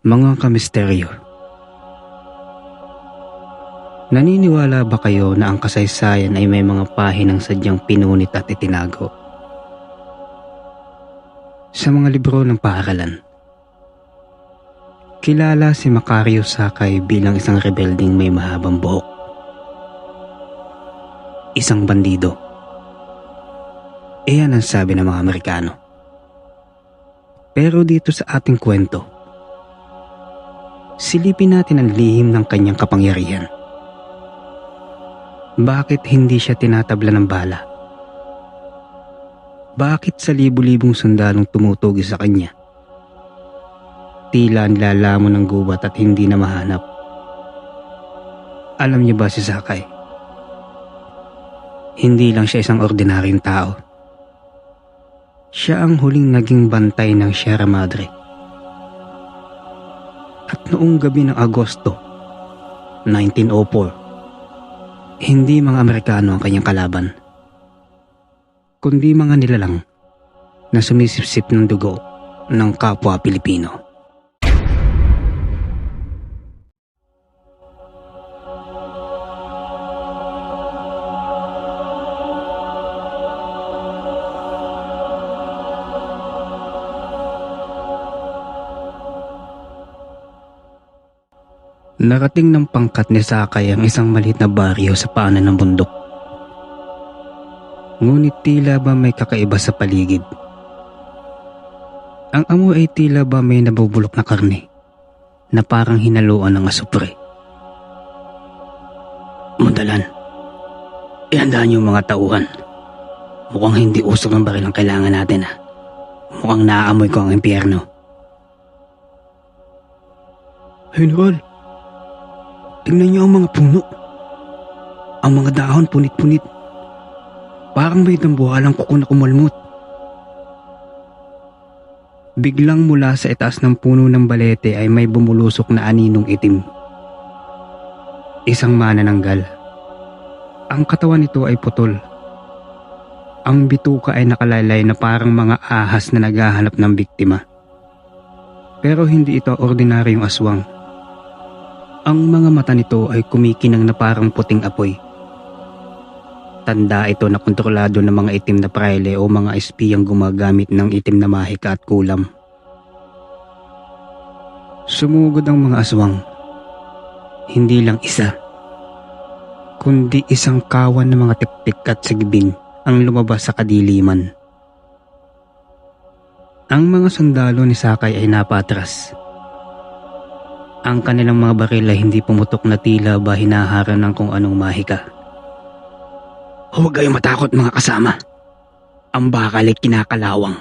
Mga kamisteryo. Naniniwala ba kayo na ang kasaysayan ay may mga pahinang sadyang pinunit at itinago? Sa mga libro ng paaralan, kilala si Macario Sakay bilang isang rebelding may mahabang buhok. Isang bandido. Iyan ang sabi ng mga Amerikano. Pero dito sa ating kwento, silipin natin ang lihim ng kanyang kapangyarihan. Bakit hindi siya tinatabla ng bala? Bakit sa libu-libong sundalong tumutugi sa kanya, tila nilalamon ng gubat at hindi na mahanap? Alam niyo ba si Sakay? Hindi lang siya isang ordinaryong tao. Siya ang huling naging bantay ng Sierra Madre. At noong gabi ng Agosto 1904, hindi mga Amerikano ang kanyang kalaban, kundi mga nilalang na sumisipsip ng dugo ng kapwa Pilipino. Narating ng pangkat ni Sakay ang isang maliit na baryo sa paanan ng bundok. Ngunit tila ba may kakaiba sa paligid. Ang amoy ay tila ba may nabubulok na karne na parang hinaluan ng asupre. Mundalan, ihandaan niyo mga tauhan. Mukhang hindi usok ng baril ang kailangan natin . Mukhang naaamoy ko ang impyerno. General, tingnan niyo ang mga puno. Ang mga dahon punit-punit. Parang may dambuhalang kuko na kumalmot. Biglang mula sa itaas ng puno ng balete ay may bumulusok na aninong itim. Isang manananggal. Ang katawan nito ay putol. Ang bituka ay nakalaylay na parang mga ahas na naghahanap ng biktima. Pero hindi ito ordinaryong aswang. Ang mga mata nito ay kumikinang na parang puting apoy. Tanda ito na kontrolado ng mga itim na praile o mga espiyang gumagamit ng itim na mahika at kulam. Sumugod ang mga aswang. Hindi lang isa, kundi isang kawan ng mga tiktik at sigbin ang lumabas sa kadiliman. Ang mga sundalo ni Sakay ay napatras. Ang kanilang mga baril ay hindi pumutok na tila ba hinaharang ng kung anong mahika. Huwag kayong matakot mga kasama. Ang bakal ay kinakalawang.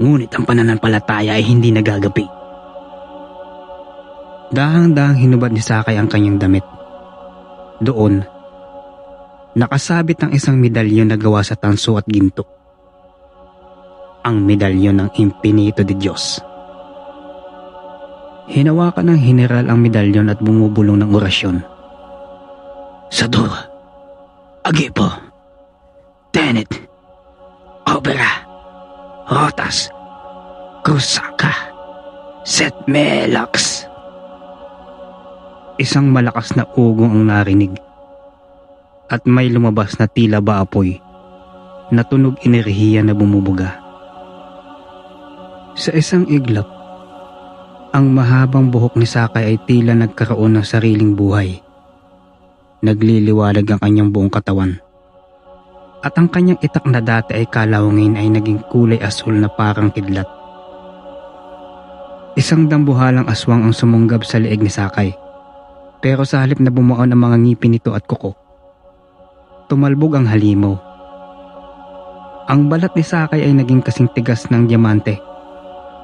Ngunit ang pananampalataya ay hindi nagagapi. Dahang-dahang hinubad ni Sakay ang kanyang damit. Doon, nakasabit ang isang medalyon na gawa sa tanso at ginto. Ang medalyon ng Impinito de Diyos. Hinawakan ng general ang medalyon at bumubulong ng orasyon. Sadur, Agipo, Tenet, Obera, Rotas, Cruzaka, Set Melax. Isang malakas na ugong ang narinig at may lumabas na tila ba apoy na tunog enerhiya na bumubuga. Sa isang iglap, ang mahabang buhok ni Sakay ay tila nagkaroon ng sariling buhay. Nagliliwanag ang kanyang buong katawan. At ang kanyang itak na dati ay kalawangin ay naging kulay asul na parang kidlat. Isang dambuhalang aswang ang sumunggab sa leeg ni Sakay. Pero sa halip na bumuon ang mga ngipin nito at kuko, tumalbog ang halimaw. Ang balat ni Sakay ay naging kasing tigas ng diamante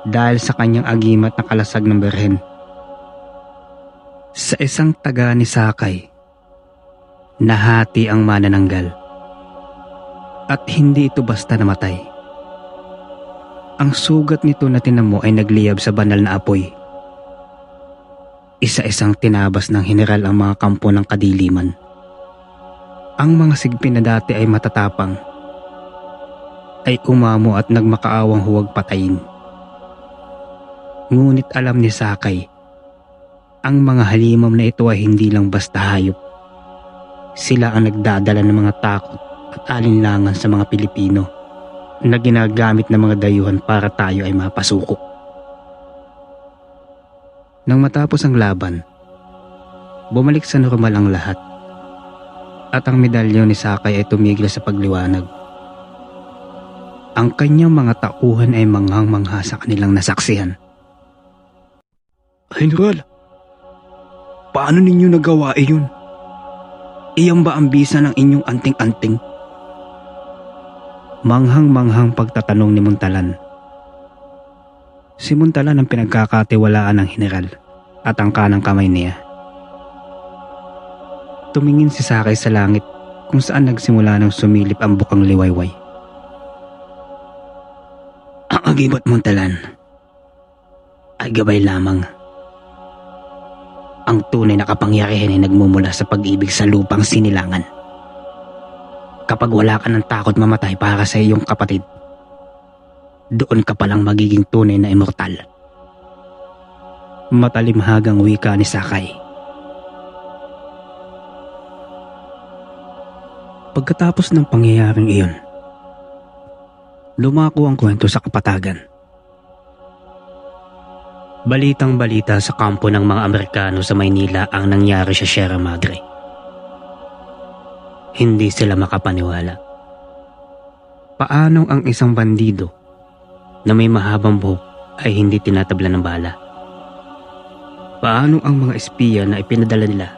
dahil sa kanyang agimat na kalasag ng berhen. Sa isang taga ni Sakay, nahati ang manananggal. At hindi ito basta namatay. Ang sugat nito na tinamo ay nagliyab sa banal na apoy. Isa-isang tinabas ng general ang mga kampo ng kadiliman. Ang mga sigpin na dati ay matatapang, ay umamo at nagmakaawang huwag patayin. Ngunit alam ni Sakay, ang mga halimaw na ito ay hindi lang basta hayop. Sila ang nagdadala ng mga takot at alinlangan sa mga Pilipino na ginagamit ng mga dayuhan para tayo ay mapasuko. Nang matapos ang laban, bumalik sa normal ang lahat at ang medalyon ni Sakay ay tumigil sa pagliwanag. Ang kanyang mga tauhan ay manghang-mangha sa kanilang nasaksihan. General, paano ninyo nagawa iyon? Iyan ba ang bisa ng inyong anting-anting? Manghang-manghang pagtatanong ni Muntalan. Si Muntalan ang pinagkakatiwalaan ng general at ang kanang kamay niya. Tumingin si Sakay sa langit kung saan nagsimula ng sumilip ang bukang liwayway. Ang agibat, Muntalan, ay gabay lamang. Ang tunay na kapangyarihan ay nagmumula sa pag-ibig sa lupang sinilangan. Kapag wala ka ng takot mamatay para sa iyong kapatid, doon ka palang magiging tunay na immortal. Matalimhagang wika ni Sakay. Pagkatapos ng pangyayaring iyon, lumako ang kwento sa kapatagan. Balitang-balita sa kampo ng mga Amerikano sa Maynila ang nangyari sa Sierra Madre. Hindi sila makapaniwala. Paanong ang isang bandido na may mahabang buhok ay hindi tinatabla ng bala? Paanong ang mga espiya na ipinadala nila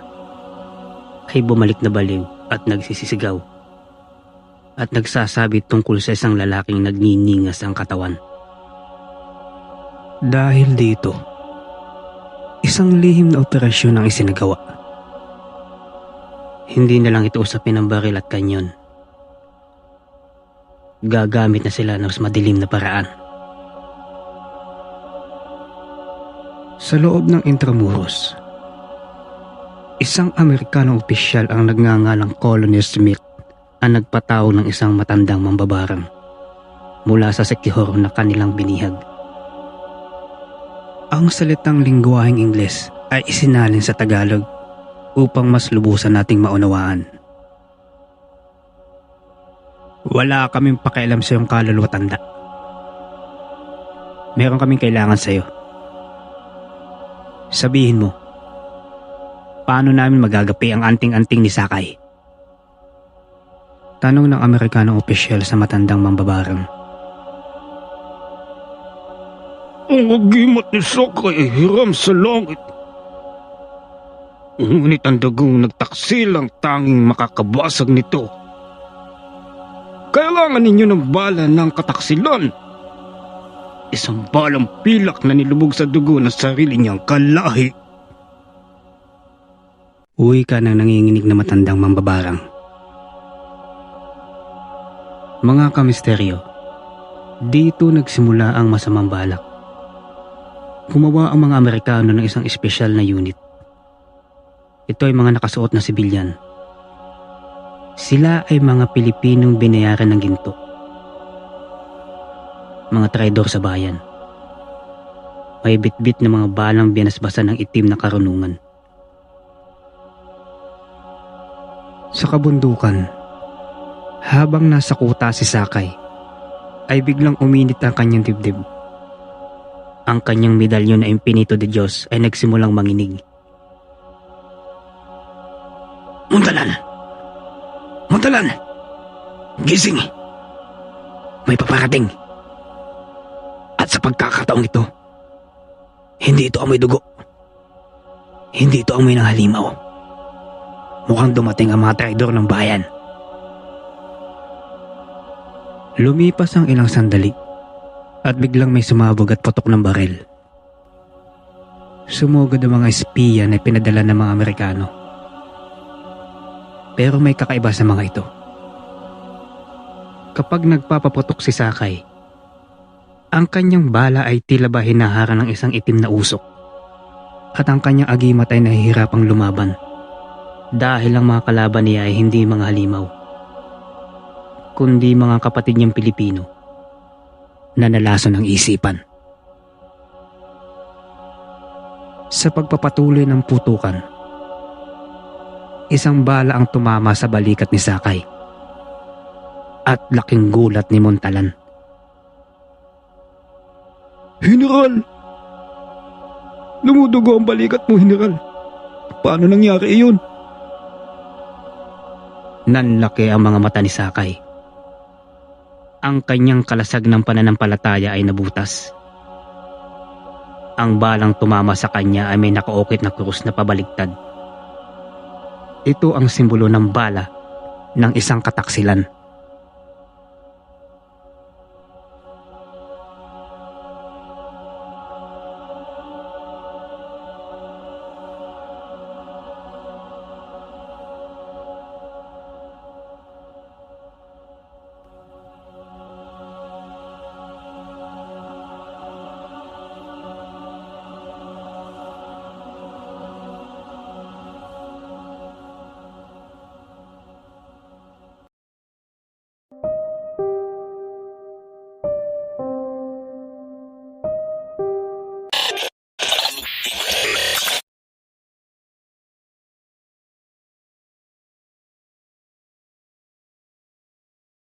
ay bumalik na baliw at nagsisisigaw at nagsasabi tungkol sa isang lalaking nagniningas ang katawan? Dahil dito, isang lihim na operasyon ang isinagawa. Hindi na lang ito usapin ng baril at kanyon. Gagamit na sila ng mas madilim na paraan. Sa loob ng Intramuros, isang Amerikanong opisyal ang nagngangalang Colonel Smith ang nagpataw ng isang matandang mambabarang mula sa sekihor na kanilang binihag. Ang salitang lingwaheng Ingles ay isinalin sa Tagalog upang mas lubusan nating maunawaan. Wala kaming pakialam sa iyong kaluluwa, tanda. Meron kaming kailangan sa iyo. Sabihin mo, paano namin magagapi ang anting-anting ni Sakay? Tanong ng Amerikanong opisyal sa matandang mambabarang. Ang agimat ni Sakay ay hiram sa langit. Ngunit ang dagong nagtaksil ang tanging makakabasag nito. Kailangan ninyo ng bala ng kataksilan. Isang balang pilak na nilubog sa dugo ng sarili niyang kalahi. Uwi ka ng nanginginig na matandang mambabarang. Mga kamisteryo, dito nagsimula ang masamang balak. Gumawa ang mga Amerikano ng isang espesyal na unit. Ito ay mga nakasuot na sibilyan. Sila ay mga Pilipinong binayaran ng ginto. Mga traidor sa bayan. May bitbit na mga balang binasbasan ng itim na karunungan. Sa kabundukan, habang nasa kuta si Sakay, ay biglang uminit ang kanyang dibdib. Ang kanyang medalyon na Impinito de Diyos ay nagsimulang manginig. Muntalan! Muntalan! Gising! May paparating! At sa pagkakataong ito, hindi ito amoy dugo. Hindi ito amoy ng halimaw. Mukhang dumating ang mga traidor ng bayan. Lumipas ang ilang sandali at biglang may sumabog at putok ng baril. Sumugod ang mga espiya na pinadala ng mga Amerikano. Pero may kakaiba sa mga ito. Kapag nagpapaputok si Sakay, ang kanyang bala ay tila ba hinaharang ng isang itim na usok at ang kanyang agimat ay nahihirapang lumaban dahil ang mga kalaban niya ay hindi mga halimaw, kundi mga kapatid niyang Pilipino na nalason ng isipan. Sa pagpapatuloy ng putukan, isang bala ang tumama sa balikat ni Sakay at laking gulat ni Montalan. General! Lumudugo ang balikat mo, General. Paano nangyari iyon? Nanlaki ang mga mata ni Sakay. Ang kanyang kalasag ng pananampalataya ay nabutas. Ang balang tumama sa kanya ay may nakaukit na krus na pabaligtad. Ito ang simbolo ng bala ng isang kataksilan.